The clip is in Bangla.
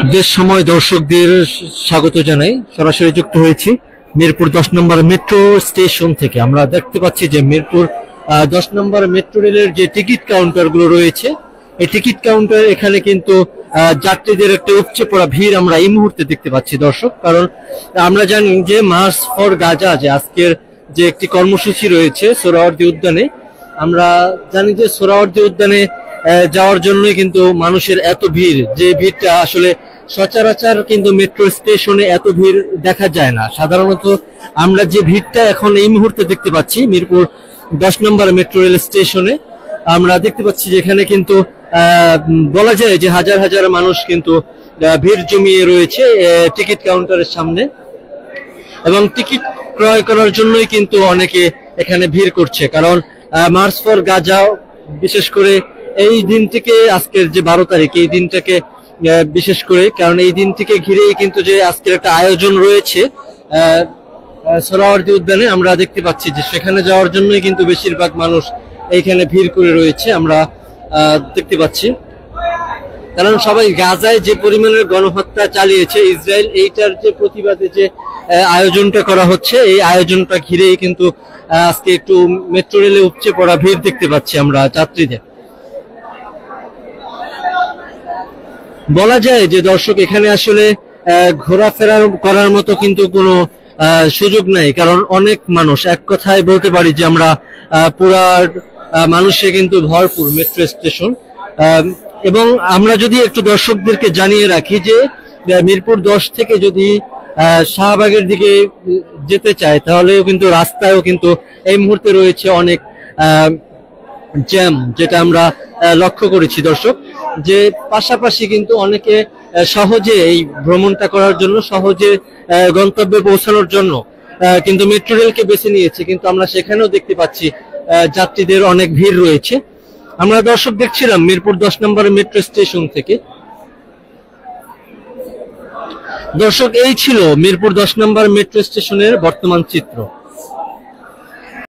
দেশ সময় দর্শকদের স্বাগত জানাই। সরাসরি যুক্ত হয়েছি মিরপুর 10 নম্বর মেট্রো স্টেশন থেকে। আমরা দেখতে পাচ্ছি যে মিরপুর 10 নম্বর মেট্রো রেলের যে টিকিট কাউন্টার গুলো রয়েছে, এই টিকিট কাউন্টার এখানে কিন্তু যাত্রীদের একটা উপচে পড়া ভিড় আমরা এই মুহূর্তে দেখতে পাচ্ছি দর্শক। কারণ আমরা জানি যে মার্চ ফর গাজা যে আজকের যে একটি কর্মসূচি রয়েছে সোহরাওয়ার্দী উদ্যানে, আমরা জানি যে সোহরাওয়ার্দী উদ্যানে যাওয়ার জন্যই কিন্তু মানুষের এত ভিড়, যে ভিড়টা আসলে সচরাচর কিন্তু মেট্রো স্টেশনে এত ভিড় দেখা যায় না। সাধারণত আমরা যে ভিড়টা এখন এই মুহূর্তে দেখতে পাচ্ছি মিরপুর 10 নম্বর মেট্রো রেল স্টেশনে, আমরা দেখতে পাচ্ছি যে এখানে কিন্তু বলা যায় যে হাজার হাজার মানুষ কিন্তু ভিড় জমিয়ে রয়েছে টিকিট কাউন্টারের সামনে, এবং টিকিট ক্রয় করার জন্যই কিন্তু অনেকে এখানে ভিড় করছে। কারণ মার্চ ফর গাজা বিশেষ করে এই দিনটিকে, আজকের যে 12 তারিখ, এই দিনটাকে বিশেষ করে, কারণ এই দিনটিকে ঘিরেই কিন্তু যে আজকের একটা আয়োজন রয়েছে সোহরাওয়ার্দী উদ্যানে, আমরা দেখতে পাচ্ছি যে সেখানে যাওয়ার জন্যই কিন্তু বেশিরভাগ মানুষ এইখানে ভিড় করে রয়েছে আমরা দেখতে পাচ্ছি। কারণ সবাই গাজায় যে পরিমাণের গণহত্যা চালিয়েছে ইসরায়েল, এইটার যে প্রতিবাদে যে আয়োজনটা করা হচ্ছে, এই আয়োজনটা ঘিরেই কিন্তু আজকে একটু মেট্রো রেলে উপচে পড়া ভিড় দেখতে পাচ্ছি আমরা যাত্রীদের। বলা যায় যে দর্শক এখানে আসলে ঘোরাফেরা করার মতো কিন্তু কোনো সুযোগ নাই, কারণ অনেক মানুষ, এক কথায় বলতে পারি যে আমরা পুরা মানুষে কিন্তু ভরপুর মেট্রো স্টেশন। এবং আমরা যদি একটু দর্শকদেরকে জানিয়ে রাখি যে মিরপুর 10 থেকে যদি শাহবাগের দিকে যেতে চায়, তাহলেও কিন্তু রাস্তায়ও কিন্তু এই মুহূর্তে রয়েছে অনেক জ্যাম, যেটা আমরা লক্ষ্য করেছি দর্শক। যে পাশাপাশি কিন্তু অনেকে সহজে এই ভ্রমণটা করার জন্য, সহজে গন্তব্যে পৌঁছানোর জন্য কিন্তু মেট্রো রেলকে বেছে নিয়েছে, কিন্তু আমরা সেখানেও দেখতে পাচ্ছি যাত্রীদের অনেক ভিড় রয়েছে। আমরা দর্শক দেখছিলাম মিরপুর 10 নম্বর মেট্রো স্টেশন থেকে। দর্শক, এই ছিল মিরপুর 10 নম্বর মেট্রো স্টেশনের বর্তমান চিত্র।